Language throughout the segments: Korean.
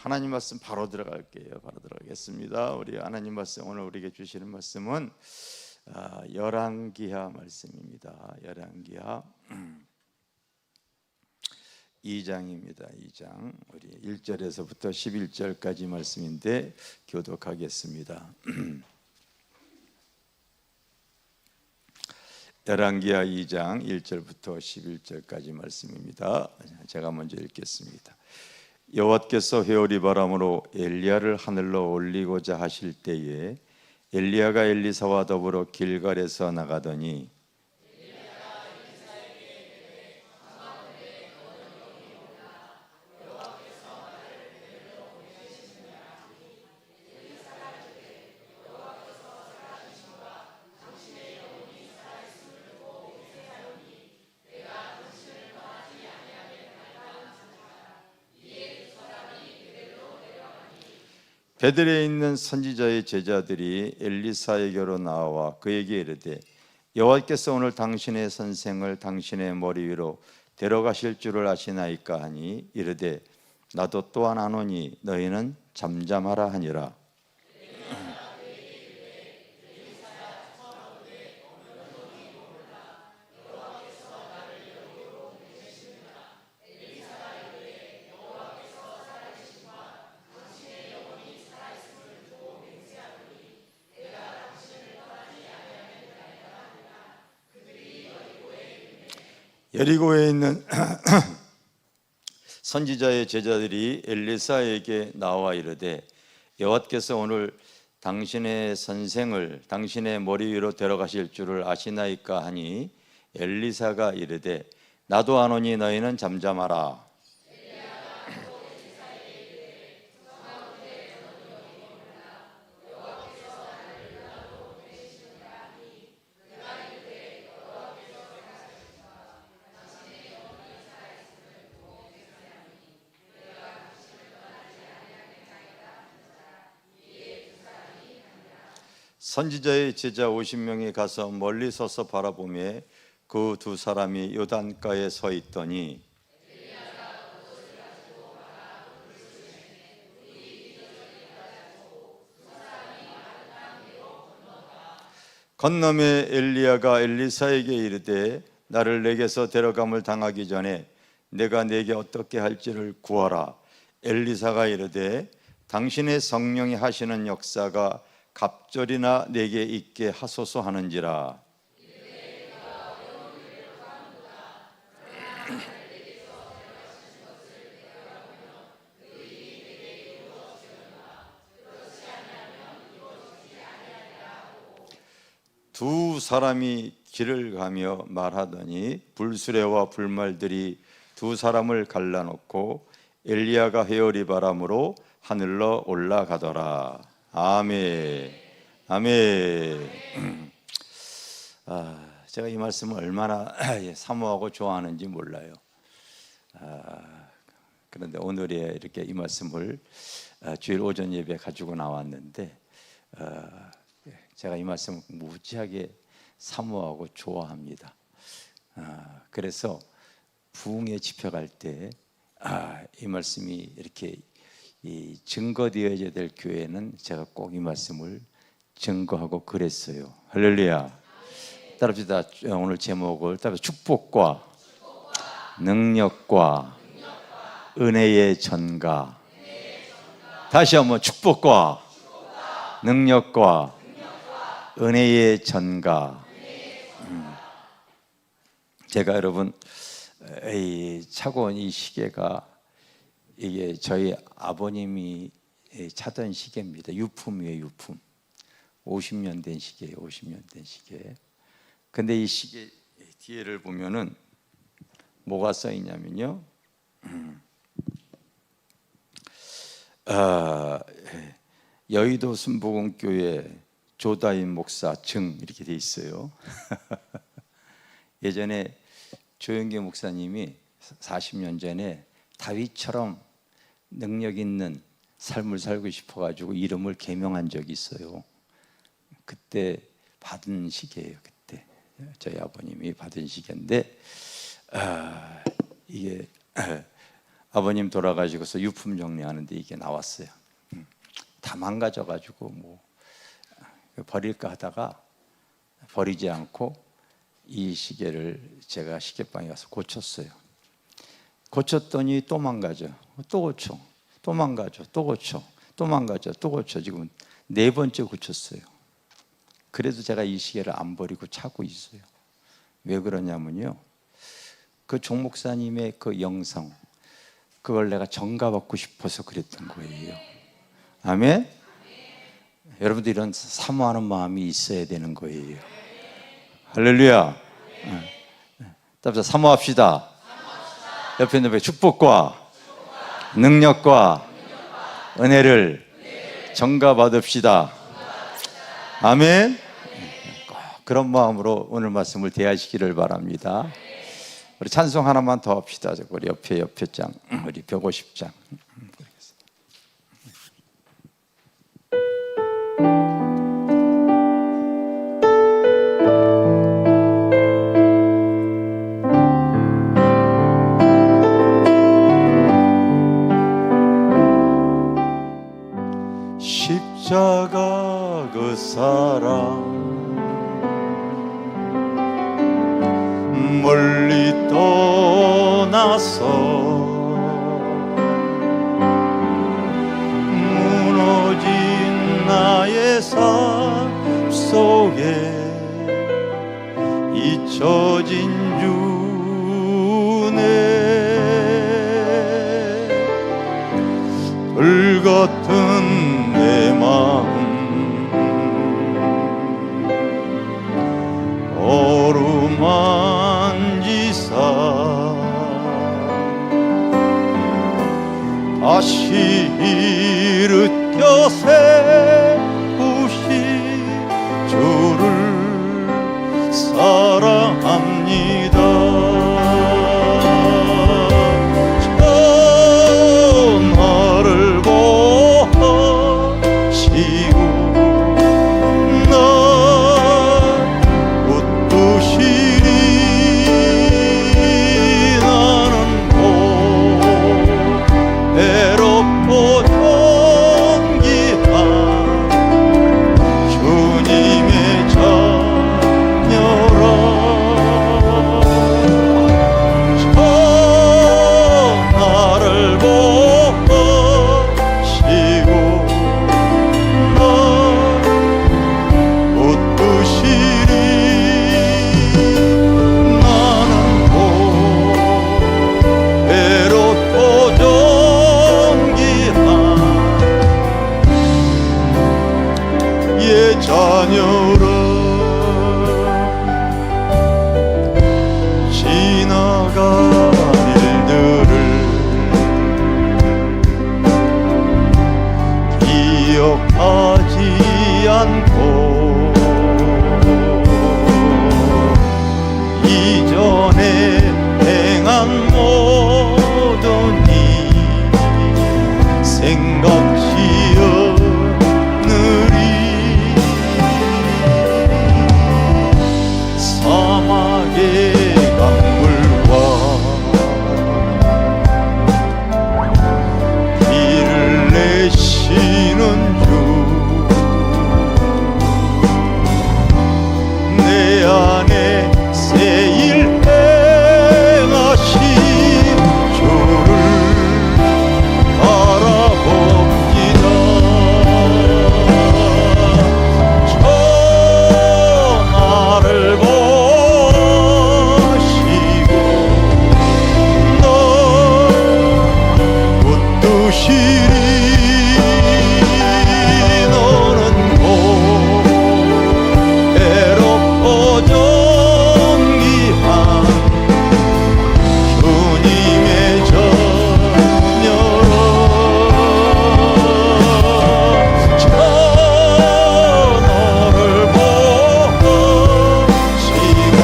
하나님 말씀 바로 들어갈게요. 바로 들어가겠습니다. 우리 하나님 말씀, 오늘 우리에게 주시는 말씀은 열왕기하 말씀입니다. 열왕기하 2장입니다. 2장 우리 1절에서부터 11절까지 말씀인데 교독하겠습니다. 열왕기하 2장 1절부터 11절까지 말씀입니다. 제가 먼저 읽겠습니다. 여호와께서 회오리 바람으로 엘리야를 하늘로 올리고자 하실 때에 엘리야가 엘리사와 더불어 길갈에서 나가더니 베들레헴에 있는 선지자의 제자들이 엘리사에게로 나와 그에게 이르되 여호와께서 오늘 당신의 선생을 당신의 머리 위로 데려가실 줄을 아시나이까 하니 이르되 나도 또한 아노니 너희는 잠잠하라 하니라. 여리고에 있는 선지자의 제자들이 엘리사에게 나와 이르되 여호와께서 오늘 당신의 선생을 당신의 머리 위로 데려가실 줄을 아시나이까 하니 엘리사가 이르되 나도 아노니 너희는 잠잠하라. 선지자의 제자 50명이 가서 멀리 서서 바라보매 그 두 사람이 요단가에 서 있더니 건너매 엘리야가 엘리사에게 이르되 나를 내게서 데려감을 당하기 전에 내가 내게 어떻게 할지를 구하라. 엘리사가 이르되 당신의 성령이 하시는 역사가 갑절이나 내게 있게 하소서 하는지라. 두 사람이 길을 가며 말하더니 불수레와 불말들이 두 사람을 갈라놓고 엘리야가 회오리 바람으로 하늘로 올라가더라. 아멘. 아멘. 제가 이 말씀을 얼마나 사모하고 좋아하는지 몰라요. 그런데 오늘에 이렇게 이 말씀을 주일 오전 예배 가지고 나왔는데 제가 이 말씀을 무지하게 사모하고 좋아합니다. 그래서 부흥에 집회갈 때 이 말씀이 이렇게 증거되어야 될 교회는 제가 꼭 이 말씀을 증거하고 그랬어요. 할렐루야. 따라합시다. 오늘 제목을 따라서 축복과 능력과 은혜의 전가. 다시 한번 축복과 능력과 은혜의 전가. 제가 여러분 차고 온 이 시계가 이게 저희 아버님이 차던 시계입니다. 유품이에요, 유품. 50년 된 시계예요, 50년 된 시계. 근데 이 시계 뒤에를 보면은 뭐가 써 있냐면요. 여의도 순복음교회 조다임 목사 증 이렇게 돼 있어요. 예전에 조영기 목사님이 40년 전에 다윗처럼 능력 있는 삶을 살고 싶어가지고 이름을 개명한 적이 있어요. 그때 받은 시계예요. 그때 저희 아버님이 받은 시계인데 이게 아버님 돌아가시고서 유품 정리하는데 이게 나왔어요. 다 망가져가지고 뭐 버릴까 하다가 버리지 않고 이 시계를 제가 시계방에 가서 고쳤어요. 고쳤더니 또 망가져, 또 고쳐, 또 망가져, 또 고쳐, 또 망가져, 또 고쳐. 지금 4번째 고쳤어요. 그래도 제가 이 시계를 안 버리고 차고 있어요. 왜 그러냐면요, 그 종 목사님의 그 영성, 그걸 내가 전가받고 싶어서 그랬던 거예요. 아멘? 여러분들 이런 사모하는 마음이 있어야 되는 거예요. 할렐루야. 따라서 사모합시다. 옆에 있는 분에게 축복과 능력과 은혜를 전가받읍시다. 아멘. 그런 마음으로 오늘 말씀을 대하시기를 바랍니다. 우리 찬송 하나만 더 합시다. 우리 옆에 장, 우리 150장. 십자가 그 사랑 멀리 떠나서 무너진 나의 삶 속에 잊혀진 주네 불같은 내 마음 어루만지사 다시 일으켜 세우신 주를 사랑합니다. 전하를 보시고 나 웃으시리. 나는 곧 외롭고 존귀한 주님의 자녀라. 전하를 보시고 나 웃으시리. 나는 곧 외롭고 존귀한 예 자녀라. 지나간 일들을 기억하지 않고 이전에 행한 모든 일 생각지어느리. 사막의 강물과 길을 내시는 주 내 안에 새 일 행하신 주를 바라봅니다. 전하를 보시고 너 웃으시리. 너는 곧 외롭고 존귀한 주님의 자녀라. 전하를 보시고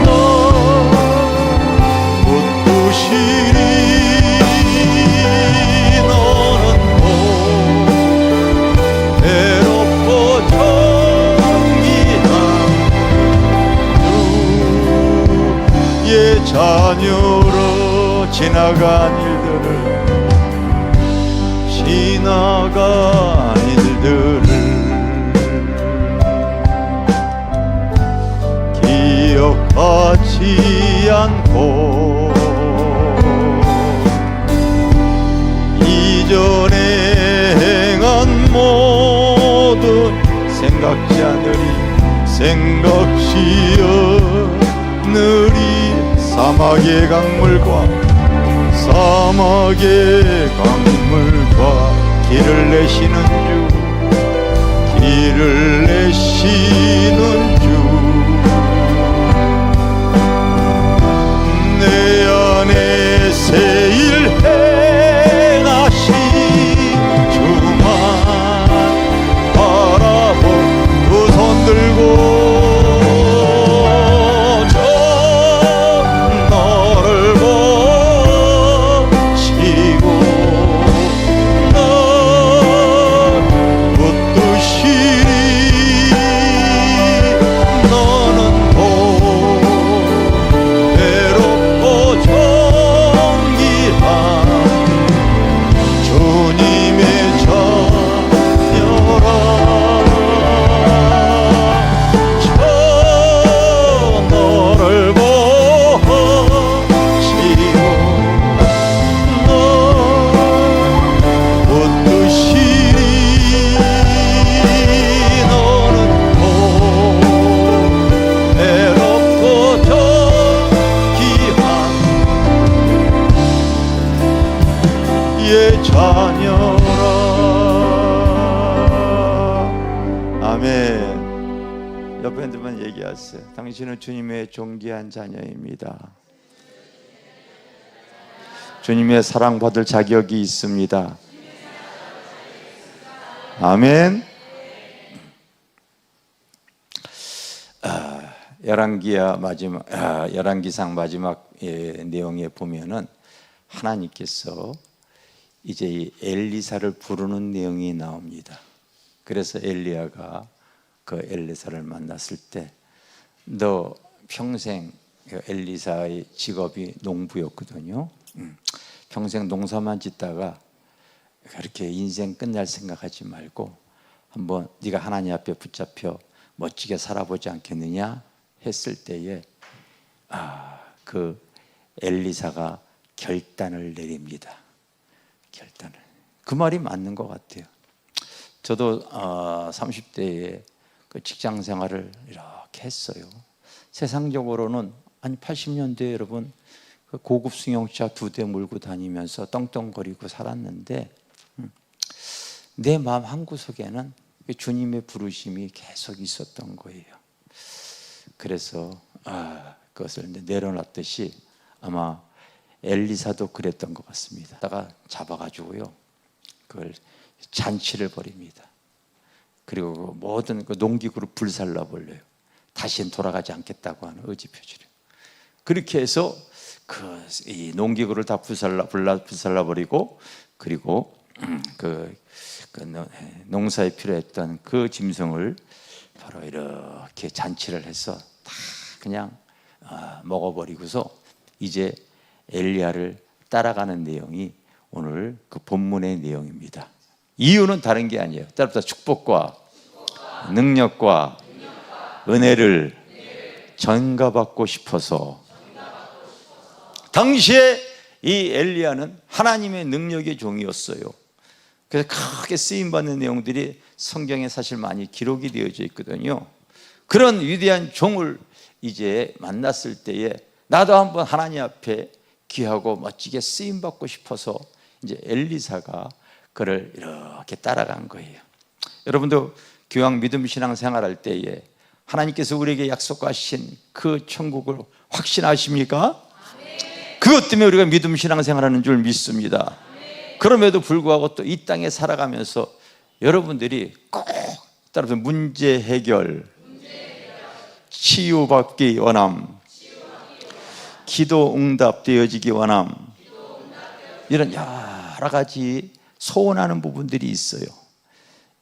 너 웃으시리. 너는 곧 외롭고 존귀한 주의 자녀라. 지나간 일들을 기억하지 않고 이전에 행한 모든 생각지 않으리 사막의 강물과 길을 내시는 주 내 안에 새 일 행하시 주만 바라보 두 손 들고 옆에 분들만 얘기하세요. 당신은 주님의 존귀한 자녀입니다. 주님의 사랑받을 자격이 있습니다. 아멘. 열왕기상 마지막 내용에 보면은 하나님께서 이제 이 엘리사를 부르는 내용이 나옵니다. 그래서 엘리야가 그 엘리사를 만났을 때, 너 평생 엘리사의 직업이 농부였거든요. 평생 농사만 짓다가 그렇게 인생 끝날 생각하지 말고 한번 네가 하나님 앞에 붙잡혀 멋지게 살아보지 않겠느냐 했을 때에 그 엘리사가 결단을 내립니다. 그 말이 맞는 것 같아요. 저도 30대에 그 직장 생활을 이렇게 했어요. 세상적으로는 80년대 여러분 그 고급 승용차 2대 몰고 다니면서 떵떵거리고 살았는데 내 마음 한구석에는 주님의 부르심이 계속 있었던 거예요. 그래서 그것을 내려놨듯이 아마 엘리사도 그랬던 것 같습니다. 다가 잡아가지고요, 그걸 잔치를 벌입니다. 그리고 모든 그 농기구를 불살라 버려요. 다시는 돌아가지 않겠다고 하는 의지 표시를. 그렇게 해서 이 농기구를 다 불살라 버리고, 그리고 그 농사에 필요했던 그 짐승을 바로 이렇게 잔치를 해서 다 그냥 먹어버리고서 이제 엘리야를 따라가는 내용이 오늘 그 본문의 내용입니다. 이유는 다른 게 아니에요. 따라서 축복과 능력과 은혜를 전가받고 싶어서. 당시에 이 엘리야는 하나님의 능력의 종이었어요. 그래서 크게 쓰임받는 내용들이 성경에 사실 많이 기록이 되어져 있거든요. 그런 위대한 종을 이제 만났을 때에 나도 한번 하나님 앞에 귀하고 멋지게 쓰임받고 싶어서 이제 엘리사가 그를 이렇게 따라간 거예요. 여러분도 교양 믿음 신앙 생활할 때에 하나님께서 우리에게 약속하신 그 천국을 확신하십니까? 그것 때문에 우리가 믿음 신앙 생활하는 줄 믿습니다. 그럼에도 불구하고 또 이 땅에 살아가면서 여러분들이 꼭 따라서 문제 해결, 치유받기 원함, 기도 응답되어지기 원함, 이런 여러 가지 소원하는 부분들이 있어요.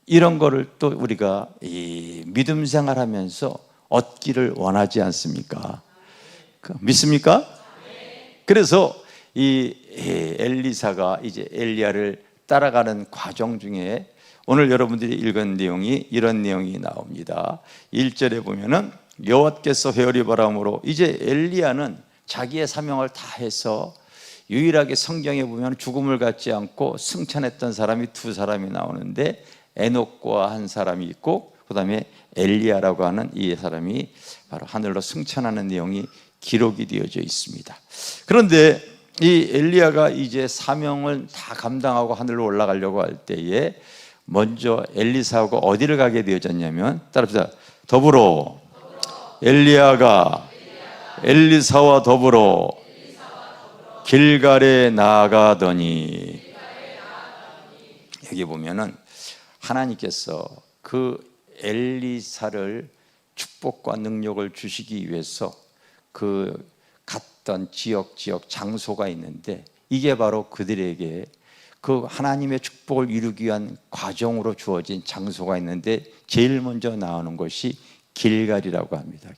이런 거를 또 우리가 이 믿음 생활하면서 얻기를 원하지 않습니까? 믿습니까? 그래서 이 엘리사가 이제 엘리야를 따라가는 과정 중에 오늘 여러분들이 읽은 내용이 이런 내용이 나옵니다. 1절에 보면은 여호와께서 회오리 바람으로, 이제 엘리야는 자기의 사명을 다해서 유일하게 성경에 보면 죽음을 갖지 않고 승천했던 사람이 두 사람이 나오는데, 에녹과 한 사람이 있고 그 다음에 엘리야라고 하는 이 사람이 바로 하늘로 승천하는 내용이 기록이 되어져 있습니다. 그런데 이 엘리야가 이제 사명을 다 감당하고 하늘로 올라가려고 할 때에 먼저 엘리사하고 어디를 가게 되어졌냐면, 따라합시다. 더불어 엘리야가 엘리사와 더불어 길갈에 나아가더니, 여기 보면은 하나님께서 그 엘리사를 축복과 능력을 주시기 위해서 그 갔던 지역 장소가 있는데, 이게 바로 그들에게 그 하나님의 축복을 이루기 위한 과정으로 주어진 장소가 있는데, 제일 먼저 나오는 것이 길갈이라고 합니다.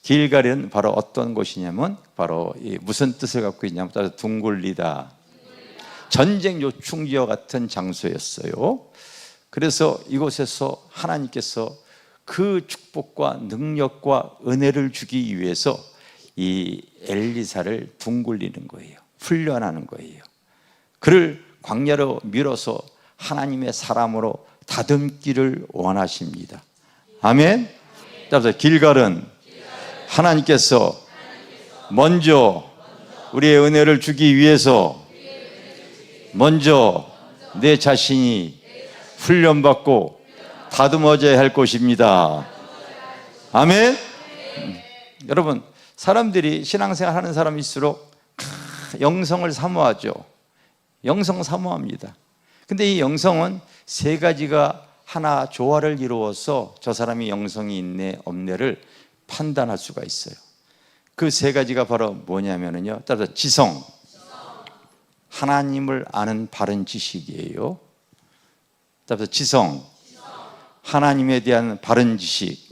길갈은 바로 어떤 곳이냐면, 바로 무슨 뜻을 갖고 있냐면, 따라서 둥글리다, 전쟁 요충지와 같은 장소였어요. 그래서 이곳에서 하나님께서 그 축복과 능력과 은혜를 주기 위해서 이 엘리사를 둥글리는 거예요. 훈련하는 거예요. 그를 광야로 밀어서 하나님의 사람으로 다듬기를 원하십니다. 아멘. 따라서 길갈은 하나님께서 먼저 우리의 은혜를 주기 위해서 먼저 내 자신이 훈련받고 다듬어져야 할 곳입니다. 아멘. 여러분, 사람들이 신앙생활 하는 사람일수록 영성을 사모하죠. 영성 사모합니다. 근데 이 영성은 세 가지가 하나 조화를 이루어서 저 사람이 영성이 있네 없네를 판단할 수가 있어요. 그 세 가지가 바로 뭐냐면요, 따라서 지성, 하나님을 아는 바른 지식이에요. 따라서 지성, 하나님에 대한 바른 지식.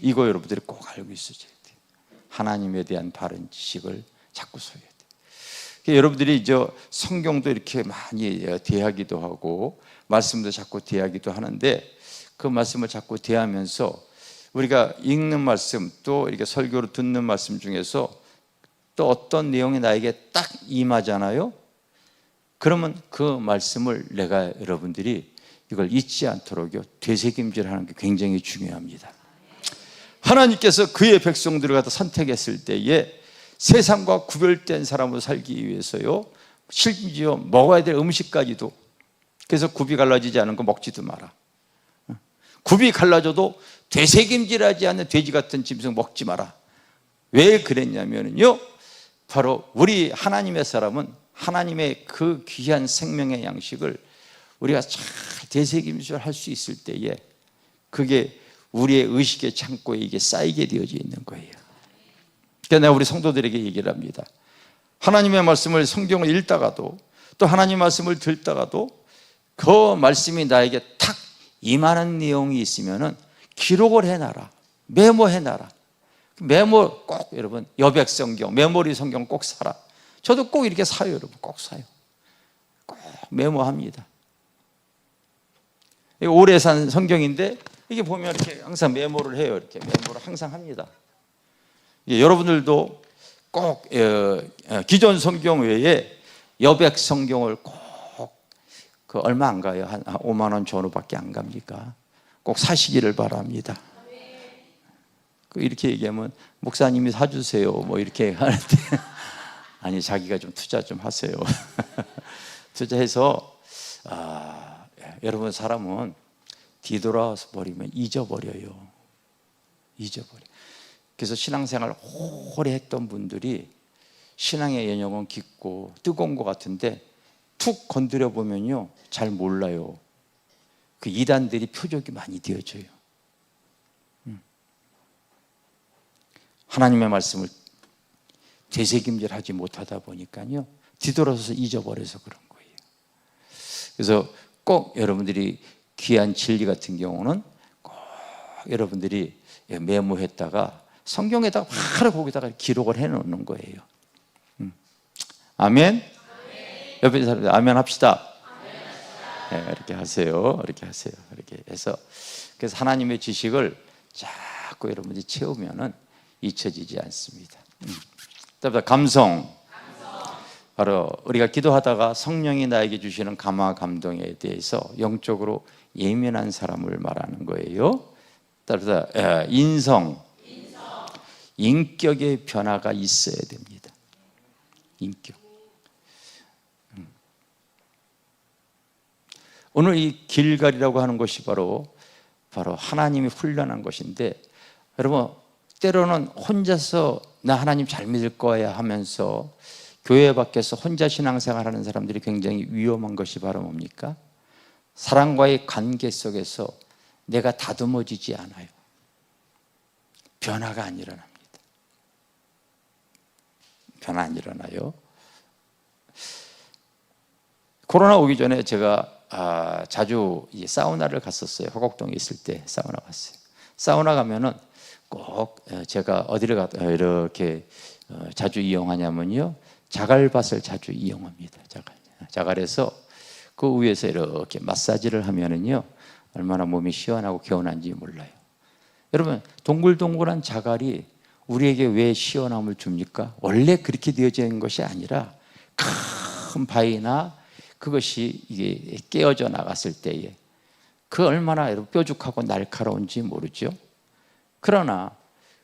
이거 여러분들이 꼭 알고 있으셔야 돼요. 하나님에 대한 바른 지식을 자꾸 소유해야 돼요. 여러분들이 성경도 이렇게 많이 대하기도 하고 말씀도 자꾸 대하기도 하는데, 그 말씀을 자꾸 대하면서 우리가 읽는 말씀, 또 이렇게 설교로 듣는 말씀 중에서 또 어떤 내용이 나에게 딱 임하잖아요. 그러면 그 말씀을 내가 여러분들이 이걸 잊지 않도록요, 되새김질하는 게 굉장히 중요합니다. 하나님께서 그의 백성들을 갖다 선택했을 때에 세상과 구별된 사람으로 살기 위해서요, 심지어 먹어야 될 음식까지도, 그래서 굽이 갈라지지 않은 거 먹지도 마라. 굽이 갈라져도 되새김질하지 않는 돼지 같은 짐승 먹지 마라. 왜 그랬냐면요, 바로 우리 하나님의 사람은 하나님의 그 귀한 생명의 양식을 우리가 잘 되새김질할 수 있을 때에 그게 우리의 의식의 창고에 이게 쌓이게 되어져 있는 거예요. 그러니까 내가 우리 성도들에게 얘기를 합니다. 하나님의 말씀을 성경을 읽다가도, 또 하나님의 말씀을 듣다가도 그 말씀이 나에게 탁 임하는 내용이 있으면은 기록을 해놔라. 메모해놔라. 메모 꼭, 여러분, 여백 성경, 메모리 성경 꼭 사라. 저도 꼭 이렇게 사요, 여러분. 꼭 사요. 꼭 메모합니다. 오래 산 성경인데 이게 보면 이렇게 항상 메모를 해요. 이렇게 메모를 항상 합니다. 여러분들도 꼭 기존 성경 외에 여백 성경을 꼭, 그 얼마 안 가요. 한 5만 원 전후밖에 안 갑니까? 꼭 사시기를 바랍니다. 이렇게 얘기하면 목사님이 사주세요 뭐 이렇게 하는데 아니, 자기가 좀 투자 좀 하세요. 투자해서 여러분, 사람은 뒤돌아서 버리면 잊어버려요. 그래서 신앙생활 오래 했던 분들이 신앙의 연영은 깊고 뜨거운 것 같은데 툭 건드려 보면요, 잘 몰라요. 그 이단들이 표적이 많이 되어져요. 하나님의 말씀을 되새김질하지 못하다 보니까요, 뒤돌아서서 잊어버려서 그런 거예요. 그래서 꼭 여러분들이 귀한 진리 같은 경우는 꼭 여러분들이 메모했다가 성경에다가 바로 거기다가 기록을 해놓는 거예요. 아멘? 옆에 있는 사람들 아멘 합시다. 네, 이렇게 하세요. 이렇게 하세요. 이렇게 해서 그래서 하나님의 지식을 자꾸 여러분들이 채우면은 잊혀지지 않습니다. 감성. 바로 우리가 기도하다가 성령이 나에게 주시는 감화 감동에 대해서 영적으로 예민한 사람을 말하는 거예요. 따라서 인성. 인격의 변화가 있어야 됩니다. 인격. 오늘 이 길갈이라고 하는 것이 바로 하나님이 훈련한 것인데, 여러분 때로는 혼자서 나 하나님 잘 믿을 거야 하면서 교회 밖에서 혼자 신앙생활하는 사람들이 굉장히 위험한 것이 바로 뭡니까? 사람과의 관계 속에서 내가 다듬어지지 않아요. 변화가 안 일어납니다. 변화 안 일어나요. 코로나 오기 전에 제가 자주 사우나를 갔었어요. 화곡동에 있을 때 사우나 갔어요. 사우나 가면은 꼭 제가 어디를 이렇게 자주 이용하냐면요, 자갈밭을 자주 이용합니다. 자갈에서 그 위에서 이렇게 마사지를 하면은요 얼마나 몸이 시원하고 개운한지 몰라요. 여러분, 동글동글한 자갈이 우리에게 왜 시원함을 줍니까? 원래 그렇게 되어져 있는 것이 아니라 큰 바위나 그것이 이게 깨어져 나갔을 때에 그 얼마나 뾰족하고 날카로운지 모르죠. 그러나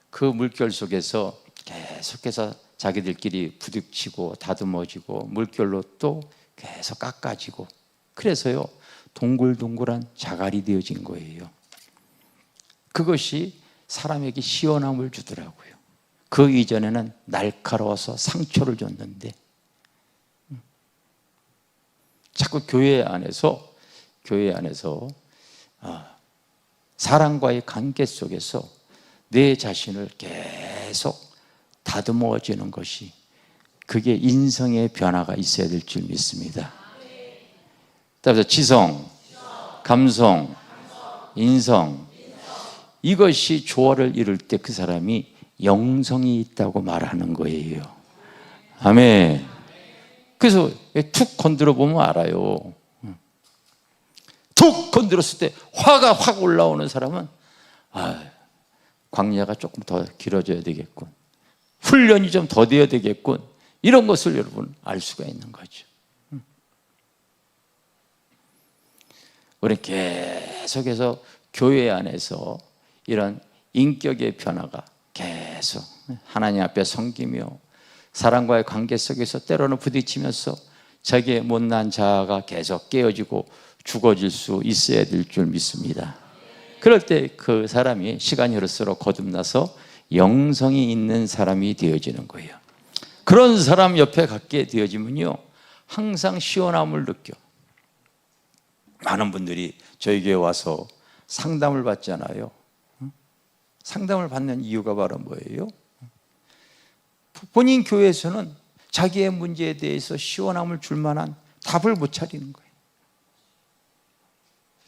그 물결 속에서 계속해서 자기들끼리 부딪히고 다듬어지고 물결로 또 계속 깎아지고, 그래서요 동글동글한 자갈이 되어진 거예요. 그것이 사람에게 시원함을 주더라고요. 그 이전에는 날카로워서 상처를 줬는데, 자꾸 교회 안에서 사람과의 관계 속에서 내 자신을 계속 다듬어지는 것이, 그게 인성의 변화가 있어야 될 줄 믿습니다. 따라서 지성, 감성, 인성, 이것이 조화를 이룰 때 그 사람이 영성이 있다고 말하는 거예요. 아멘. 그래서 툭 건드려 보면 알아요. 툭 건드렸을 때 화가 확 올라오는 사람은 광야가 조금 더 길어져야 되겠군, 훈련이 좀 더 돼야 되겠군, 이런 것을 여러분 알 수가 있는 거죠. 우리는 계속해서 교회 안에서 이런 인격의 변화가 계속 하나님 앞에 섬기며 사람과의 관계 속에서 때로는 부딪히면서 자기의 못난 자아가 계속 깨어지고 죽어질 수 있어야 될 줄 믿습니다. 그럴 때 그 사람이 시간이 흐를수록 거듭나서 영성이 있는 사람이 되어지는 거예요. 그런 사람 옆에 갖게 되어지면요 항상 시원함을 느껴. 많은 분들이 저희 교회 와서 상담을 받잖아요. 상담을 받는 이유가 바로 뭐예요? 본인 교회에서는 자기의 문제에 대해서 시원함을 줄 만한 답을 못 차리는 거예요.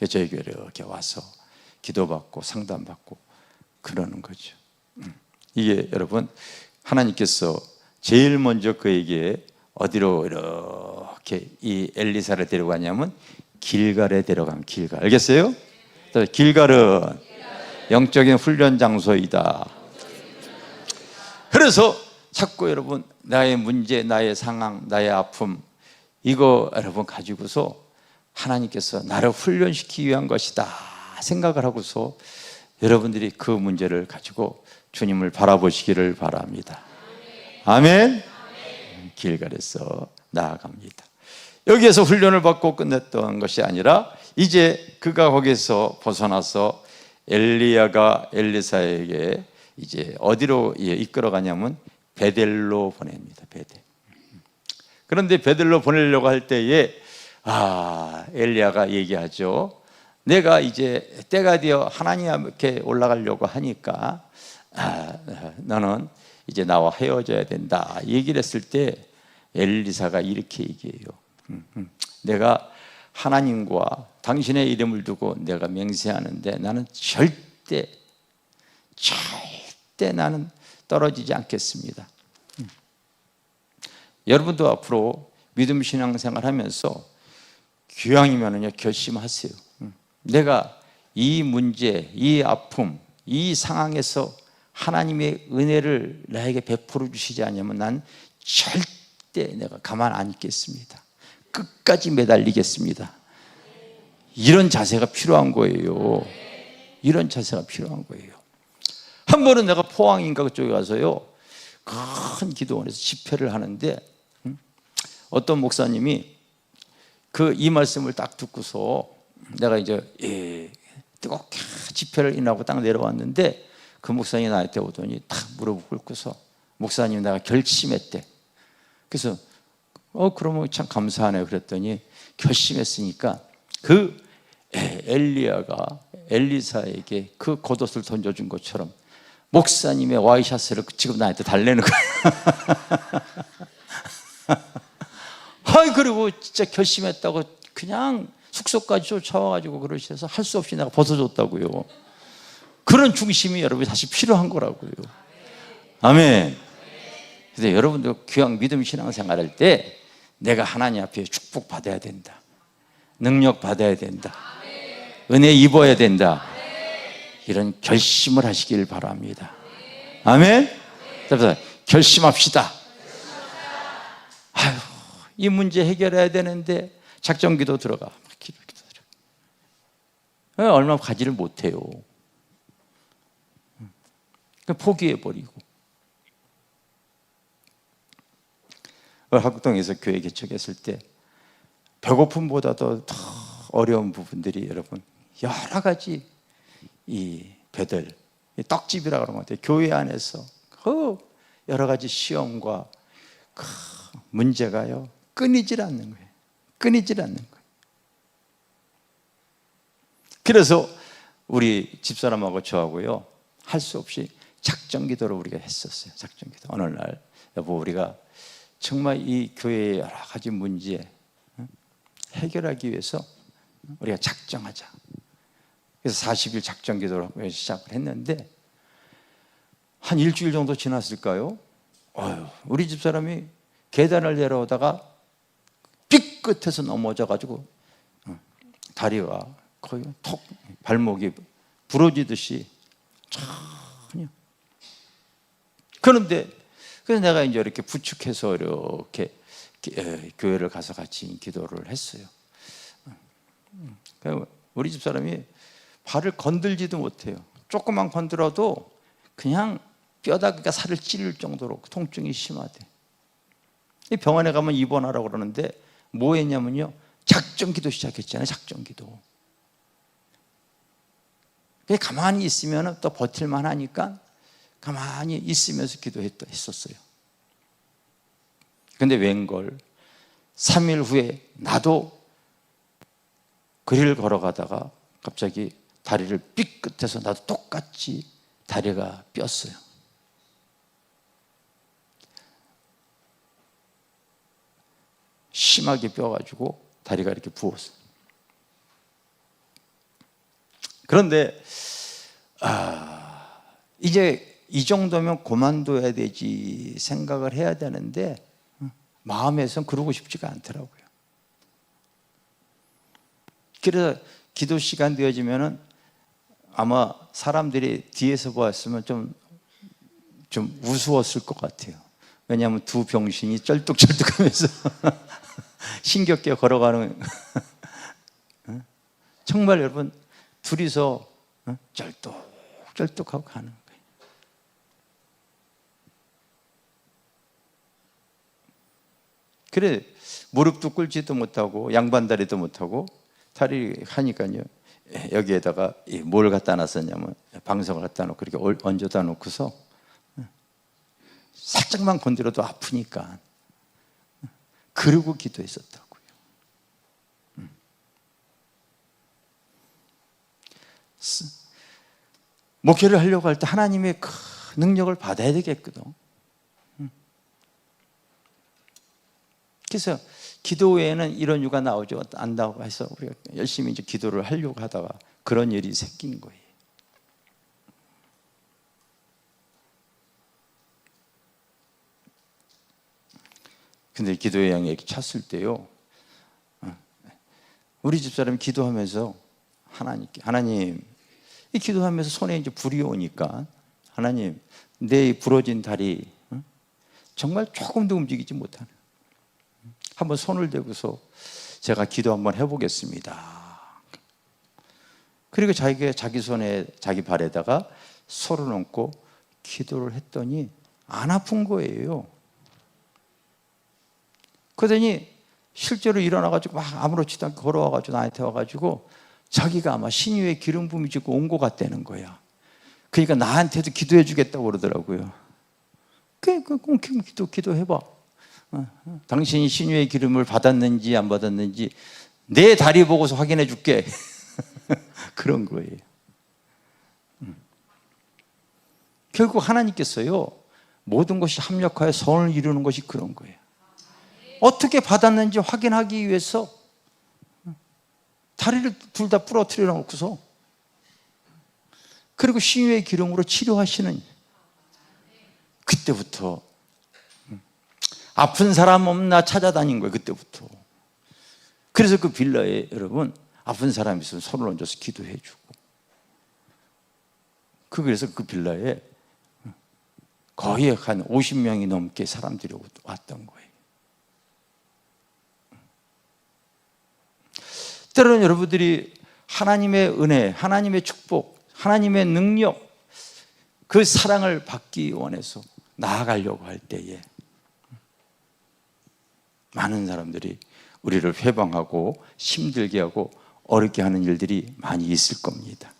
저희 교회에 이렇게 와서 기도받고 상담받고 그러는 거죠. 이게 여러분, 하나님께서 제일 먼저 그에게 어디로 이렇게 이 엘리사를 데려가냐면 길갈에 데려간 길갈. 알겠어요? 길갈은 영적인 훈련 장소이다. 그래서 자꾸 여러분 나의 문제, 나의 상황, 나의 아픔, 이거 여러분 가지고서 하나님께서 나를 훈련시키기 위한 것이다 생각을 하고서 여러분들이 그 문제를 가지고 주님을 바라보시기를 바랍니다. 아멘. 길갈에서 나아갑니다. 여기에서 훈련을 받고 끝냈던 것이 아니라 이제 그가 거기서 벗어나서 엘리야가 엘리사에게 이제 어디로 이끌어가냐면 베델로 보냅니다. 베델. 그런데 베델로 보내려고 할 때에 엘리야가 얘기하죠. 내가 이제 때가 되어 하나님 앞에 올라가려고 하니까 너는 이제 나와 헤어져야 된다 얘기를 했을 때 엘리사가 이렇게 얘기해요. 내가 하나님과 당신의 이름을 두고 내가 맹세하는데 나는 절대 나는 떨어지지 않겠습니다. 여러분도 앞으로 믿음 신앙생활 하면서 기왕이면은요 결심하세요. 내가 이 문제, 이 아픔, 이 상황에서 하나님의 은혜를 나에게 베풀어 주시지 않으면 난 절대 내가 가만 안 있겠습니다. 끝까지 매달리겠습니다. 이런 자세가 필요한 거예요. 이런 자세가 필요한 거예요. 한 번은 내가 포항인가 그쪽에 가서요 큰 기도원에서 집회를 하는데 어떤 목사님이 이 말씀을 딱 듣고서 내가 이제 뜨겁게 집회를 인하고 딱 내려왔는데 그 목사님이 나한테 오더니 탁 무릎을 꿇고서 목사님 내가 결심했대. 그래서 그러면 참 감사하네요. 그랬더니 결심했으니까 그 엘리야가 엘리사에게 그 겉옷을 던져준 것처럼 목사님의 와이셔츠를 지금 나한테 달래는 거예요. 그리고 진짜 결심했다고 그냥 숙소까지 쫓아와가지고 그러셔서 할 수 없이 내가 벗어줬다고요. 그런 중심이 여러분이 다시 필요한 거라고요. 아멘. 근데 여러분도 귀한 믿음 신앙생활 할 때 내가 하나님 앞에 축복 받아야 된다, 능력 받아야 된다, 은혜 입어야 된다, 이런 결심을 하시길 바랍니다. 아멘. 그래서 결심합시다. 이 문제 해결해야 되는데 작전기도 들어가. 얼마 가지를 못해요. 포기해버리고. 학동에서 교회 개척했을 때 배고픔보다도 더 어려운 부분들이 여러분 여러 가지 이 배들, 떡집이라고 그러는 것 같아요. 교회 안에서 여러 가지 시험과 문제가요 끊이질 않는 거예요. 끊이질 않는 거예요. 그래서 우리 집사람하고 저하고요 할 수 없이 작정기도를 우리가 했었어요. 작정기도. 어느 날 여보 우리가 정말 이 교회의 여러 가지 문제 해결하기 위해서 우리가 작정하자. 그래서 40일 작정기도를 시작을 했는데 한 일주일 정도 지났을까요? 우리 집사람이 계단을 내려오다가 삐끗해서 넘어져가지고 다리가 거의 턱 발목이 부러지듯이 전혀. 그런데 그래서 내가 이제 이렇게 부축해서 이렇게 교회를 가서 같이 기도를 했어요. 우리 집사람이 발을 건들지도 못해요. 조금만 건드려도 그냥 뼈다귀가 살을 찌를 정도로 통증이 심하대. 병원에 가면 입원하라고 그러는데 뭐 했냐면요 작정기도 시작했잖아요. 작정기도. 가만히 있으면 또 버틸만 하니까 가만히 있으면서 기도했었어요. 근데 웬걸 3일 후에 나도 거리를 걸어가다가 갑자기 다리를 삐끗해서 나도 똑같이 다리가 삐었어요. 심하게 뼈가지고 다리가 이렇게 부었어요. 그런데 이제 이 정도면 그만둬야 되지 생각을 해야 되는데 마음에선 그러고 싶지가 않더라고요. 그래서 기도 시간 되어지면은 아마 사람들이 뒤에서 보았으면 좀 우스웠을 것 같아요. 왜냐하면 두 병신이 쩔뚝쩔뚝하면서 신겹게 걸어가는 정말 여러분 둘이서 쩔뚝쩔뚝하고 가는 거예요. 그래 무릎도 꿇지도 못하고 양반다리도 못하고 다리 하니까요 여기에다가 뭘 갖다 놨었냐면 방석을 갖다 놓고 이렇게 얹어다 놓고서 살짝만 건드려도 아프니까 그러고 기도했었다고요. 목회를 하려고 할 때 하나님의 그 능력을 받아야 되겠거든. 그래서 기도 외에는 이런 이유가 나오죠. 안다고 해서 우리가 열심히 이제 기도를 하려고 하다가 그런 일이 생긴 거예요. 근데 기도의 양이 이렇게 찼을 때요, 우리 집사람이 기도하면서 하나님께, 하나님, 이 기도하면서 손에 이제 불이 오니까, 하나님, 내 부러진 다리 정말 조금도 움직이지 못하는, 한번 손을 대고서 제가 기도 한번 해보겠습니다. 그리고 자기 손에, 자기 발에다가 손을 얹고 기도를 했더니 안 아픈 거예요. 그러더니 실제로 일어나가지고 막 아무렇지도 않게 걸어와가지고 나한테 와가지고 자기가 아마 신유의 기름 부음이 지고 온 것 같다는 거야. 그러니까 나한테도 기도해 주겠다고 그러더라고요. 기도해봐. 당신이 신유의 기름을 받았는지 안 받았는지 내 다리 보고서 확인해 줄게. 그런 거예요. 결국 하나님께서요, 모든 것이 합력하여 선을 이루는 것이 그런 거예요. 어떻게 받았는지 확인하기 위해서 다리를 둘 다 부러뜨려 놓고서, 그리고 신유의 기름으로 치료하시는, 그때부터 아픈 사람 없나 찾아다닌 거예요. 그때부터. 그래서 그 빌라에 여러분, 아픈 사람이 있으면 손을 얹어서 기도해 주고, 그래서 그 빌라에 거의 한 50명이 넘게 사람들이 왔던 거예요. 때로는 여러분들이 하나님의 은혜, 하나님의 축복, 하나님의 능력, 그 사랑을 받기 원해서 나아가려고 할 때에 많은 사람들이 우리를 회방하고 힘들게 하고 어렵게 하는 일들이 많이 있을 겁니다.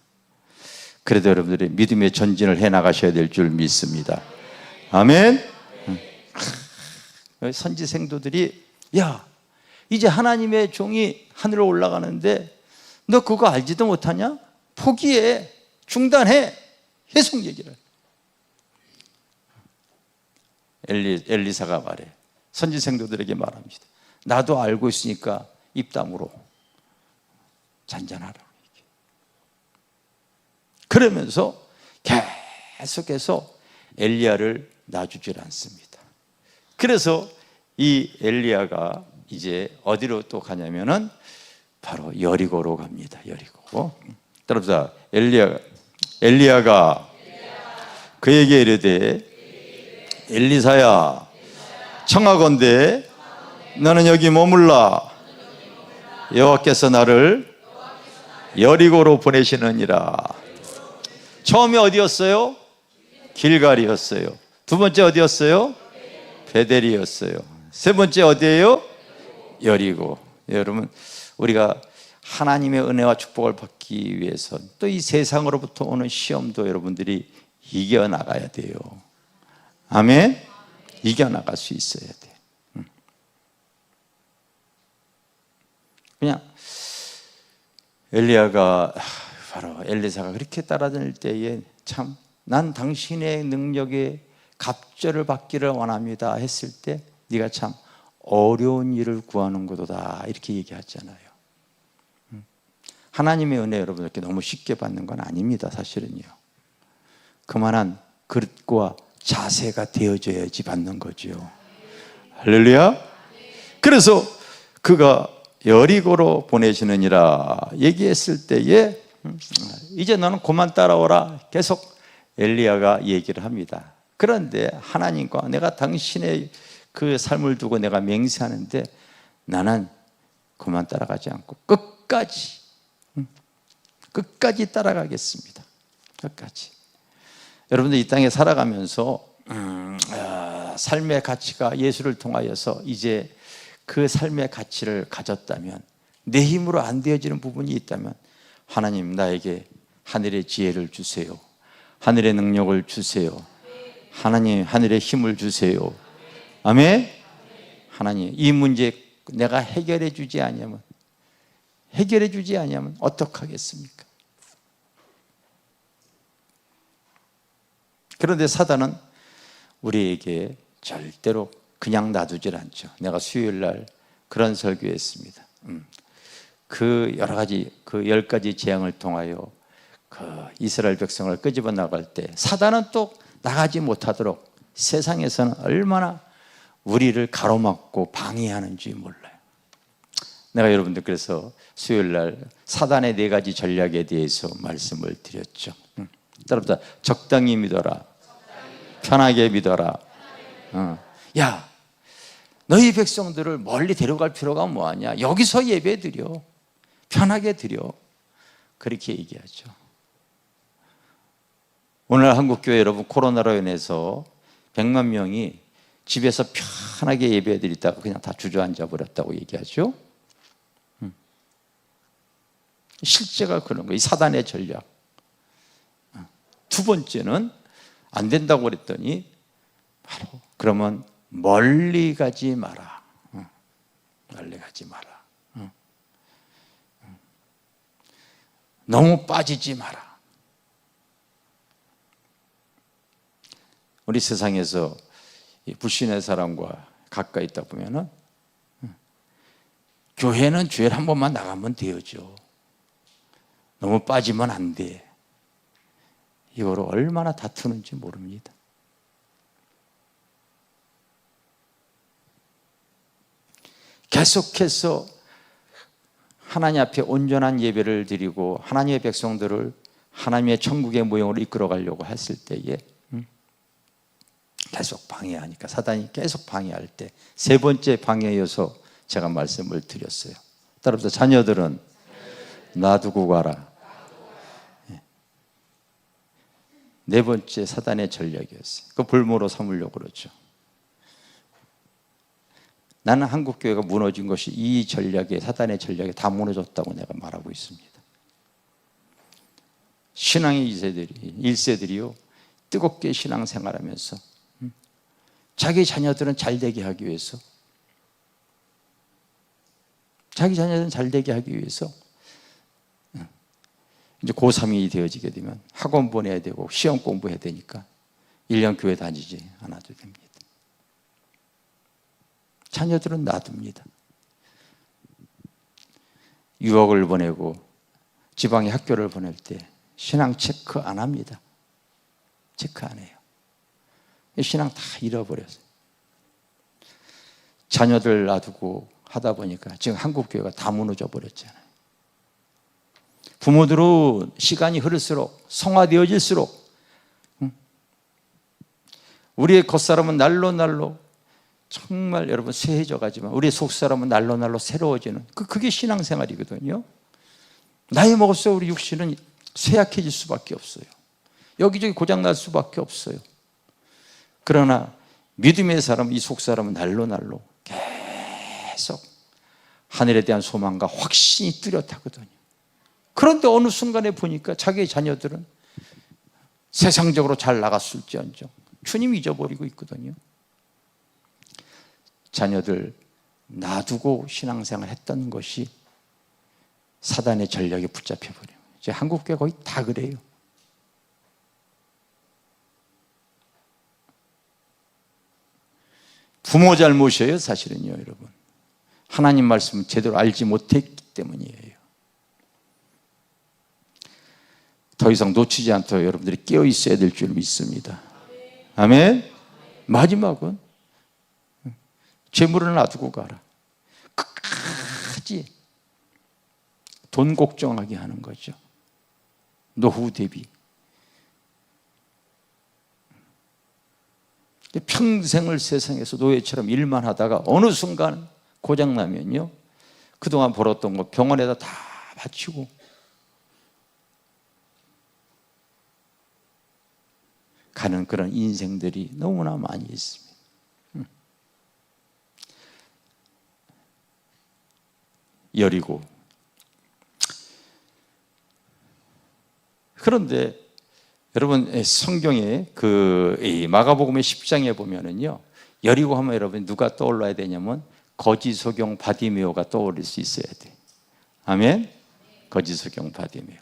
그래도 여러분들이 믿음의 전진을 해나가셔야 될 줄 믿습니다. 아멘. 선지 생도들이, 야, 이제 하나님의 종이 하늘로 올라가는데 너 그거 알지도 못하냐? 포기해, 중단해, 계속 얘기를. 엘리사가 말해, 선지 생도들에게 말합니다. 나도 알고 있으니까 입담으로 잔잔하라고 얘기해. 그러면서 계속해서 엘리야를 놔주질 않습니다. 그래서 이 엘리야가 이제 어디로 또 가냐면은 바로 여리고로 갑니다. 여리고. 따라서 엘리야가 그에게 이르되, 엘리사야, 청하건대 너는 여기 머물라. 여호와께서 나를 여리고로 보내시느니라. 처음에 어디였어요? 길갈이었어요. 두 번째 어디였어요? 베델이었어요. 세 번째 어디예요? 여리고. 여러분, 우리가 하나님의 은혜와 축복을 받기 위해서 또 이 세상으로부터 오는 시험도 여러분들이 이겨나가야 돼요. 아멘? 이겨나갈 수 있어야 돼. 그냥 엘리야가, 바로 엘리사가 그렇게 따라다닐 때에 참, 난 당신의 능력에 갑절을 받기를 원합니다 했을 때 네가 참 어려운 일을 구하는 것도다, 이렇게 얘기하잖아요. 하나님의 은혜 여러분 이렇게 너무 쉽게 받는 건 아닙니다. 사실은요, 그만한 그릇과 자세가 되어져야지 받는 거죠. 할렐루야. 그래서 그가 여리고로 보내시느니라 얘기했을 때에 이제 너는 그만 따라오라 계속 엘리야가 얘기를 합니다. 그런데 하나님과 내가 당신의 그 삶을 두고 내가 맹세하는데 나는 그만 따라가지 않고 끝까지 따라가겠습니다. 끝까지. 여러분들 이 땅에 살아가면서 삶의 가치가 예수를 통하여서 이제 그 삶의 가치를 가졌다면, 내 힘으로 안 되어지는 부분이 있다면 하나님 나에게 하늘의 지혜를 주세요. 하늘의 능력을 주세요. 하나님 하늘의 힘을 주세요. 아멘. 하나님 이 문제 내가 해결해 주지 아니하면 어떡하겠습니까? 그런데 사단은 우리에게 절대로 그냥 놔두질 않죠. 내가 수요일 날 그런 설교했습니다. 그 여러 가지, 그 10가지 재앙을 통하여 그 이스라엘 백성을 끄집어 나갈 때 사단은 또 나가지 못하도록 세상에서는 얼마나 우리를 가로막고 방해하는지 몰라요. 내가 여러분들 그래서 수요일 날 사단의 4가지 전략에 대해서 말씀을 드렸죠. 따라서 적당히 믿어라, 편하게 믿어라. 야, 너희 백성들을 멀리 데려갈 필요가 뭐하냐, 여기서 예배 드려, 편하게 드려, 그렇게 얘기하죠. 오늘 한국교회 여러분, 코로나로 인해서 100만 명이 집에서 편하게 예배 드리다가 그냥 다 주저앉아 버렸다고 얘기하죠. 실제가 그런 거예요. 이 사단의 전략. 두 번째는 안 된다고 그랬더니 바로 그러면 멀리 가지 마라. 멀리 가지 마라. 너무 빠지지 마라. 우리 세상에서 불신의 사람과 가까이 있다 보면은 교회는 주일에 한 번만 나가면 되어죠. 너무 빠지면 안 돼. 이거를 얼마나 다투는지 모릅니다. 계속해서 하나님 앞에 온전한 예배를 드리고 하나님의 백성들을 하나님의 천국의 모형으로 이끌어 가려고 했을 때에 계속 방해하니까, 사단이 계속 방해할 때 세 번째 방해여서 제가 말씀을 드렸어요. 따라서 자녀들은 놔두고 가라. 네 번째 사단의 전략이었어요. 그 볼모로 삼으려고 그러죠. 나는 한국교회가 무너진 것이 이 전략에, 사단의 전략에 다 무너졌다고 내가 말하고 있습니다. 신앙의 1세들이요 뜨겁게 신앙생활하면서 자기 자녀들은 잘되게 하기 위해서, 자기 자녀들은 잘되게 하기 위해서 이제 고3이 되어지게 되면 학원 보내야 되고 시험 공부해야 되니까 1년 교회 다니지 않아도 됩니다. 자녀들은 놔둡니다. 유학을 보내고 지방에 학교를 보낼 때 신앙 체크 안 합니다. 체크 안 해요. 신앙 다 잃어버렸어요. 자녀들 놔두고 하다 보니까 지금 한국교회가 다 무너져 버렸잖아요. 부모들은 시간이 흐를수록, 성화되어질수록 우리의 겉사람은 날로 정말 여러분 쇠해져 가지만 우리의 속사람은 날로 새로워지는, 그게 신앙생활이거든요. 나이 먹을수록 우리 육신은 쇠약해질 수밖에 없어요. 여기저기 고장날 수밖에 없어요. 그러나 믿음의 사람, 이 속사람은 날로 계속 하늘에 대한 소망과 확신이 뚜렷하거든요. 그런데 어느 순간에 보니까 자기의 자녀들은 세상적으로 잘 나갔을지언정 주님 잊어버리고 있거든요. 자녀들 놔두고 신앙생활 했던 것이 사단의 전략에 붙잡혀버려요. 이제 한국교회 거의 다 그래요. 부모 잘못이에요, 사실은요, 여러분. 하나님 말씀을 제대로 알지 못했기 때문이에요. 더 이상 놓치지 않도록 여러분들이 깨어 있어야 될 줄 믿습니다. 아멘. 마지막은 재물을 놔두고 가라. 끝까지 돈 걱정하게 하는 거죠. 노후 대비. 평생을 세상에서 노예처럼 일만 하다가 어느 순간 고장나면요, 그동안 벌었던 거 병원에다 다 바치고 가는 그런 인생들이 너무나 많이 있습니다. 여리고. 그런데 여러분 성경에 그 마가복음의 10장에 보면은요, 여리고 하면 여러분 누가 떠올라야 되냐면 거지 소경 바디메오가 떠오를 수 있어야 돼. 아멘. 거지 소경 바디메오.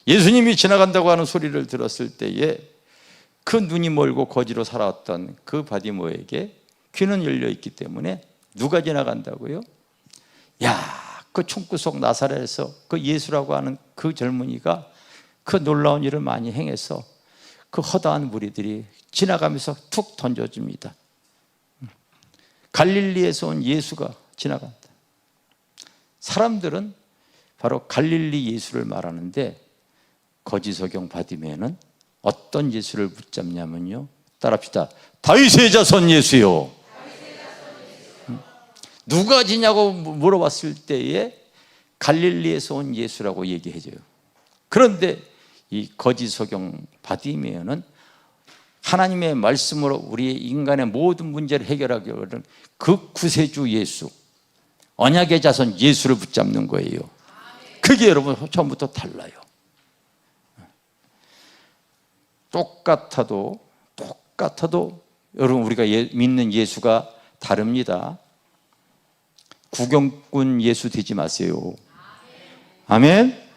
예수님이 지나간다고 하는 소리를 들었을 때에 그 눈이 멀고 거지로 살아왔던 그 바디메오에게 귀는 열려 있기 때문에 누가 지나간다고요? 야, 그 총구속 나사렛에서 그 예수라고 하는 그 젊은이가 그 놀라운 일을 많이 행해서 그 허다한 무리들이 지나가면서 툭 던져줍니다. 갈릴리에서 온 예수가 지나간다. 사람들은 바로 갈릴리 예수를 말하는데 거지 소경 바디메오는 어떤 예수를 붙잡냐면요, 따라합시다. 다윗의 자손 예수요. 누가 지냐고 물어봤을 때에 갈릴리에서 온 예수라고 얘기해줘요. 그런데 이 거지 소경 바디메오는 하나님의 말씀으로 우리의 인간의 모든 문제를 해결하기 위한 그 구세주 예수, 언약의 자손 예수를 붙잡는 거예요. 그게 여러분 처음부터 달라요. 똑같아도 여러분 우리가 믿는 예수가 다릅니다. 구경꾼 예수 되지 마세요. 아멘.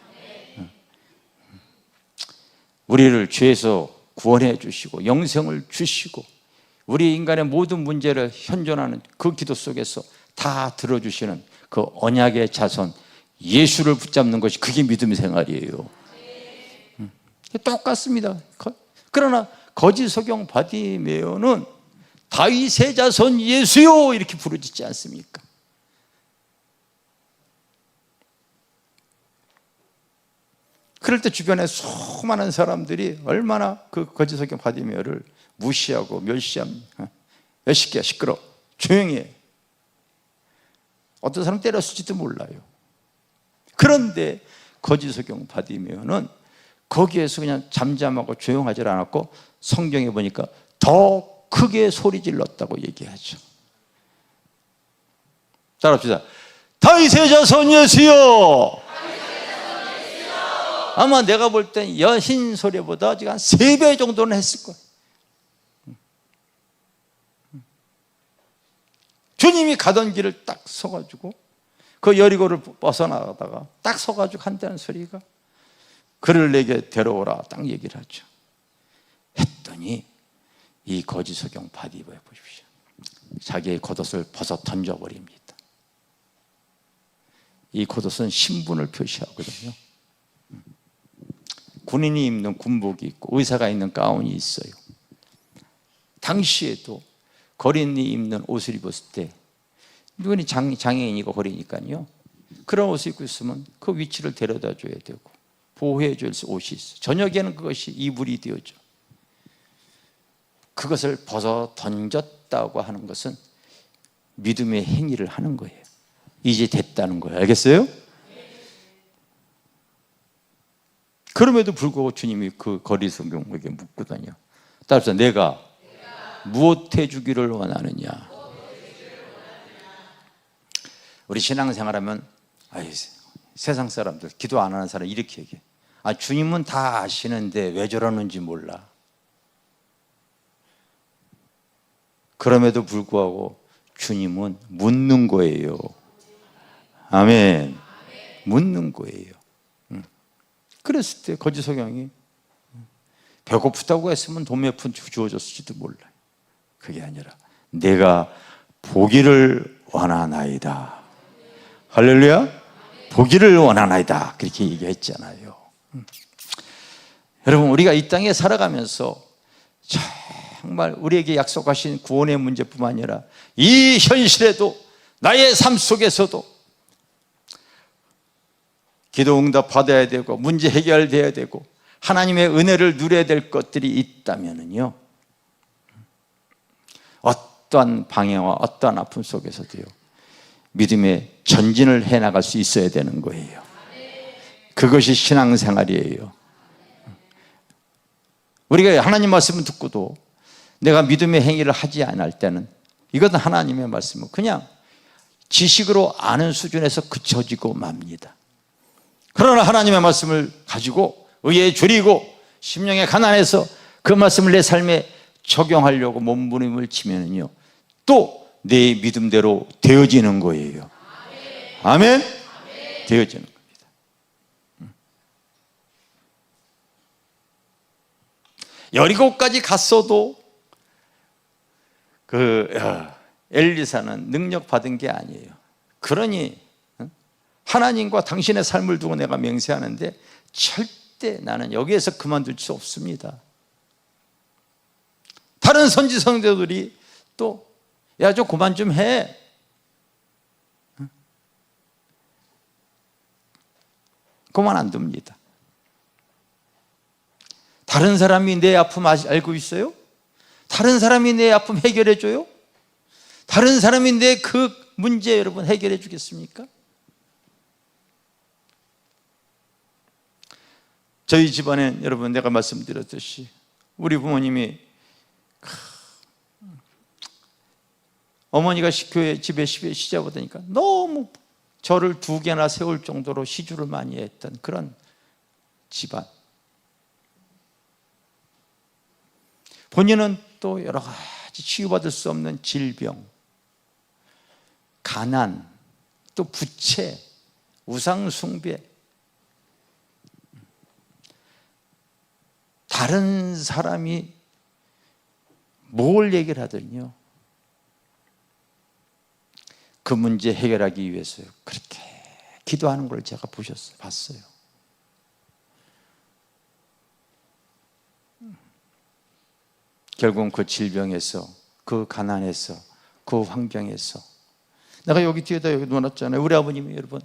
우리를 죄에서 구원해 주시고 영생을 주시고 우리 인간의 모든 문제를 현존하는 그 기도 속에서 다 들어주시는 그 언약의 자손 예수를 붙잡는 것이 그게 믿음의 생활이에요. 똑같습니다. 그러나 거지 소경 바디메오는 다윗의 자손 예수요 이렇게 부르짖지 않습니까? 그럴 때 주변에 수많은 사람들이 얼마나 그 거지 소경 바디메오를 무시하고 멸시합니다. 야 시끼야 시끄러 조용히 해. 어떤 사람 때렸을지도 몰라요. 그런데 거지 소경 바디메오는 거기에서 그냥 잠잠하고 조용하지 않았고 성경에 보니까 더 크게 소리 질렀다고 얘기하죠. 따라합시다. 다윗의 자손 예수여. 아마 내가 볼 땐 여신 소리보다 지금 한 3배 정도는 했을 거예요. 주님이 가던 길을 딱 서가지고 그 여리고를 벗어나가다가 딱 서가지고 한다는 소리가 그를 내게 데려오라 딱 얘기를 하죠. 했더니 이 거지 소경 바디메오 보십시오. 자기의 겉옷을 벗어 던져버립니다. 이 겉옷은 신분을 표시하거든요. 군인이 입는 군복이 있고 의사가 입는 가운이 있어요. 당시에도 거린이 입는 옷을 입었을 때 누구니 장애인이고 거리니까요, 그런 옷을 입고 있으면 그 위치를 데려다 줘야 되고 보호해 줄 옷이 있어요. 저녁에는 그것이 이불이 되어져. 그것을 벗어 던졌다고 하는 것은 믿음의 행위를 하는 거예요. 이제 됐다는 거예요. 알겠어요? 그럼에도 불구하고 주님이 그 거리 소경에게 묻거든요. 따라서 내가 무엇 해주기를 원하느냐. 우리 신앙생활하면 세상 사람들, 기도 안 하는 사람 이렇게 얘기해. 주님은 다 아시는데 왜 저러는지 몰라. 그럼에도 불구하고 주님은 묻는 거예요. 아멘. 묻는 거예요. 그랬을 때 거지 소경이 배고프다고 했으면 돈 몇 푼 주어졌을지도 몰라요. 그게 아니라 내가 보기를 원하나이다. 할렐루야. 보기를 원하나이다. 그렇게 얘기했잖아요. 여러분 우리가 이 땅에 살아가면서 정말 우리에게 약속하신 구원의 문제뿐만 아니라 이 현실에도 나의 삶 속에서도 기도 응답 받아야 되고 문제 해결돼야 되고 하나님의 은혜를 누려야 될 것들이 있다면요, 어떠한 방해와 어떠한 아픔 속에서도요 믿음의 전진을 해나갈 수 있어야 되는 거예요. 그것이 신앙생활이에요. 우리가 하나님 말씀을 듣고도 내가 믿음의 행위를 하지 않을 때는 이것은 하나님의 말씀은 그냥 지식으로 아는 수준에서 그쳐지고 맙니다. 그러나 하나님의 말씀을 가지고 의에 줄이고 심령에 가난해서 그 말씀을 내 삶에 적용하려고 몸부림을 치면요 또 내 믿음대로 되어지는 거예요. 아멘? 되어지는 겁니다. 여리고까지 갔어도 엘리사는 능력 받은 게 아니에요. 그러니 하나님과 당신의 삶을 두고 내가 맹세하는데 절대 나는 여기에서 그만둘 수 없습니다. 다른 선지 성도들이 또 야, 좀 그만 좀 해. 그만 안 둡니다. 다른 사람이 내 아픔 알고 있어요? 다른 사람이 내 아픔 해결해 줘요? 다른 사람이 내 그 문제 여러분 해결해 주겠습니까? 저희 집안에 여러분 내가 말씀드렸듯이 우리 부모님이 어머니가 집에 시집 오니까 너무 저를 2개나 세울 정도로 시주를 많이 했던 그런 집안. 본인은 또 여러 가지 치유받을 수 없는 질병, 가난, 또 부채, 우상숭배, 다른 사람이 뭘 얘기를 하더니요, 그 문제 해결하기 위해서요 그렇게 기도하는 걸 제가 봤어요. 결국은 그 질병에서, 그 가난에서, 그 환경에서, 내가 여기 뒤에다 여기 놓았잖아요. 우리 아버님이 여러분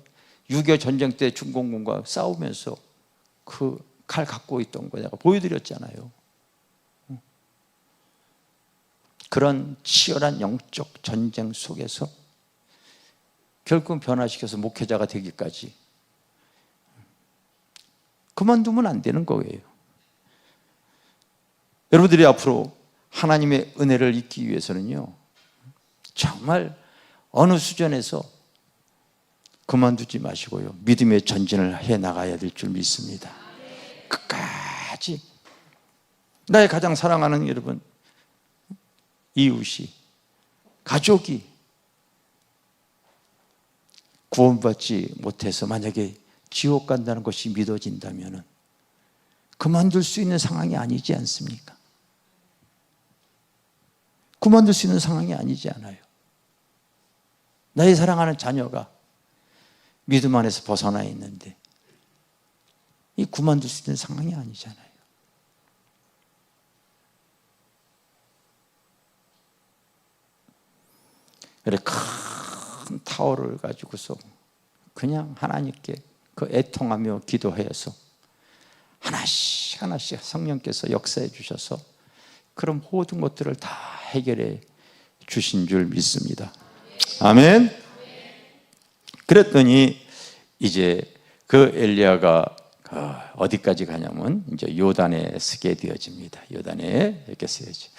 6.25 전쟁 때 중공군과 싸우면서 그 칼 갖고 있던 거 내가 보여드렸잖아요. 그런 치열한 영적 전쟁 속에서 결국은 변화시켜서 목회자가 되기까지 그만두면 안 되는 거예요. 여러분들이 앞으로 하나님의 은혜를 잊기 위해서는요 정말 어느 수준에서 그만두지 마시고요 믿음의 전진을 해나가야 될 줄 믿습니다. 끝까지 나의 가장 사랑하는 여러분 이웃이, 가족이 구원받지 못해서 만약에 지옥 간다는 것이 믿어진다면 그만둘 수 있는 상황이 아니지 않습니까? 그만둘 수 있는 상황이 아니지 않아요. 나의 사랑하는 자녀가 믿음 안에서 벗어나 있는데 이 그만둘 수 있는 상황이 아니잖아요. 그래 큰 타월을 가지고서 그냥 하나님께 그 애통하며 기도해서 하나씩 하나씩 성령께서 역사해 주셔서 그런 모든 것들을 다 해결해 주신 줄 믿습니다. 아멘. 그랬더니 이제 그 엘리야가 어디까지 가냐면 이제 요단에 서게 되어집니다. 요단에 이렇게 서야지.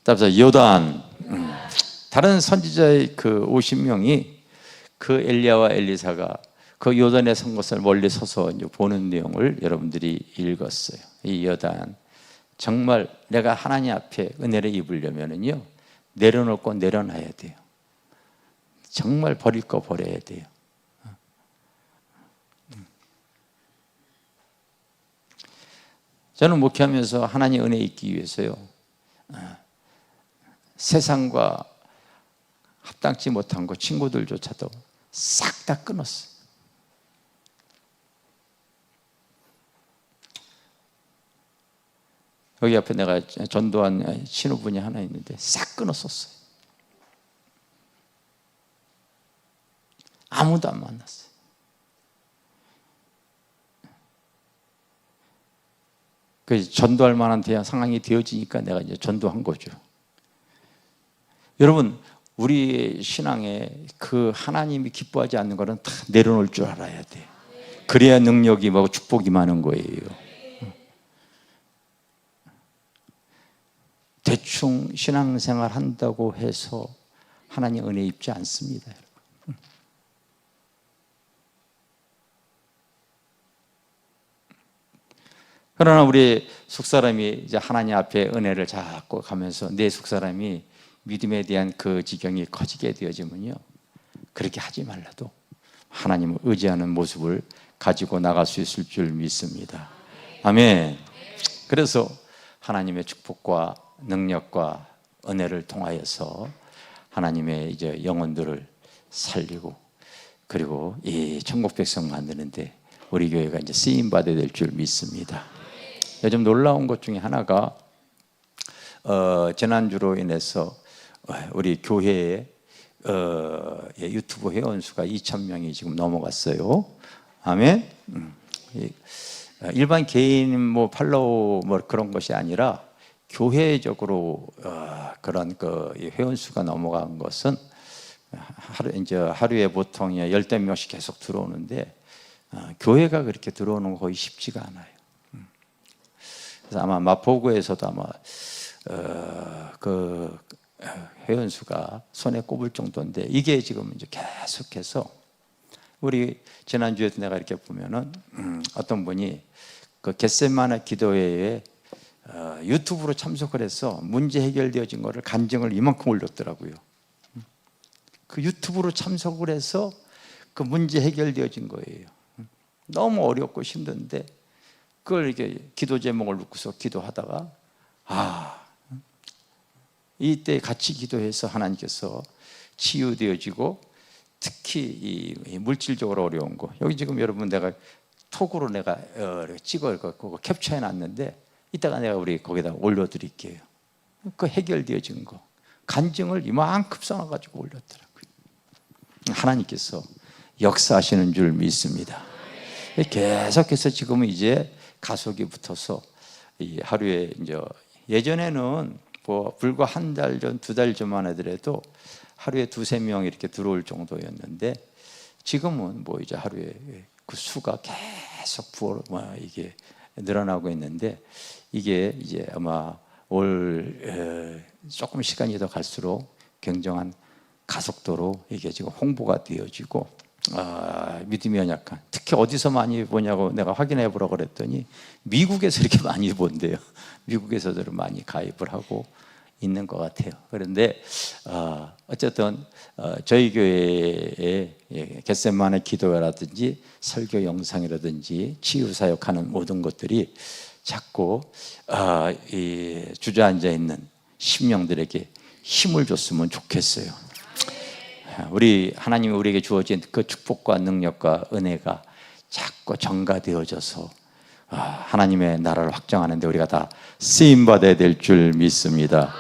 따라서 요단 다른 선지자의 그 50명이 그 엘리야와 엘리사가 그 요단에 선 것을 멀리 서서 이제 보는 내용을 여러분들이 읽었어요. 이 요단 정말 내가 하나님 앞에 은혜를 입으려면은요 내려놓을 거 내려놔야 돼요. 정말 버릴 거 버려야 돼요. 저는 목회하면서 하나님 은혜 잊기 위해서요 세상과 합당치 못한 거 친구들조차도 싹 다 끊었어요. 여기 앞에 내가 전도한 신우분이 하나 있는데 싹 끊었었어요. 아무도 안 만났어요. 그래서 전도할 만한 상황이 되어지니까 내가 이제 전도한 거죠. 여러분, 우리 신앙에 그 하나님이 기뻐하지 않는 거는 다 내려놓을 줄 알아야 돼. 그래야 능력이 뭐 축복이 많은 거예요. 대충 신앙생활 한다고 해서 하나님 은혜 입지 않습니다. 그러나 우리 속사람이 이제 하나님 앞에 은혜를 잡고 가면서 내 속사람이 믿음에 대한 그 지경이 커지게 되어지면요 그렇게 하지 말라도 하나님을 의지하는 모습을 가지고 나갈 수 있을 줄 믿습니다. 아멘. 그래서 하나님의 축복과 능력과 은혜를 통하여서 하나님의 이제 영혼들을 살리고 그리고 이 천국 백성 만드는데 우리 교회가 이제 쓰임 받아야 될 줄 믿습니다. 요즘 놀라운 것 중에 하나가 지난주로 인해서 우리 교회에 유튜브 회원수가 2,000명이 지금 넘어갔어요. 아멘. 일반 개인 뭐 팔로우 뭐 그런 것이 아니라 교회적으로 그런 그 회원수가 넘어간 것은 하루에 보통 10대 명씩 계속 들어오는데 교회가 그렇게 들어오는 거 거의 쉽지가 않아요. 그래서 아마 마포구에서도 아마 그 회원수가 손에 꼽을 정도인데 이게 지금 이제 계속해서 우리 지난주에도 내가 이렇게 보면은 어떤 분이 그 겟세마네 기도회에 유튜브로 참석을 해서 문제 해결되어진 거를 간증을 이만큼 올렸더라고요. 그 유튜브로 참석을 해서 그 문제 해결되어진 거예요. 너무 어렵고 힘든데 그걸 이렇게 기도 제목을 놓고서 기도하다가 이때 같이 기도해서 하나님께서 치유되어지고 특히 이 물질적으로 어려운 거 여기 지금 여러분 내가 톡으로 내가 찍어 그거 캡처해 놨는데 이따가 내가 우리 거기다 올려드릴게요. 그 해결되어진 거 간증을 이만큼 써놔가지고 올렸더라고요. 하나님께서 역사하시는 줄 믿습니다. 계속해서 지금은 이제 가속이 붙어서 이 하루에 이제 예전에는 뭐 불과 한 달 전, 2달 전만 하더라도 하루에 2-3명 이렇게 들어올 정도였는데 지금은 뭐 이제 하루에 그 수가 계속 이게 늘어나고 있는데 이게 이제 아마 조금 시간이 더 갈수록 굉장한 가속도로 이게 지금 홍보가 되어지고 믿음이 연약한 특히 어디서 많이 보냐고 내가 확인해 보라고 그랬더니 미국에서 이렇게 많이 본대요. 미국에서도 많이 가입을 하고 있는 것 같아요. 그런데 어쨌든 저희 교회의 겟세마네 기도회라든지 설교 영상이라든지 치유 사역하는 모든 것들이 자꾸 이 주저앉아 있는 심령들에게 힘을 줬으면 좋겠어요. 우리 하나님이 우리에게 주어진 그 축복과 능력과 은혜가 자꾸 전가되어져서 하나님의 나라를 확장하는데 우리가 다 쓰임 받아야 될 줄 믿습니다.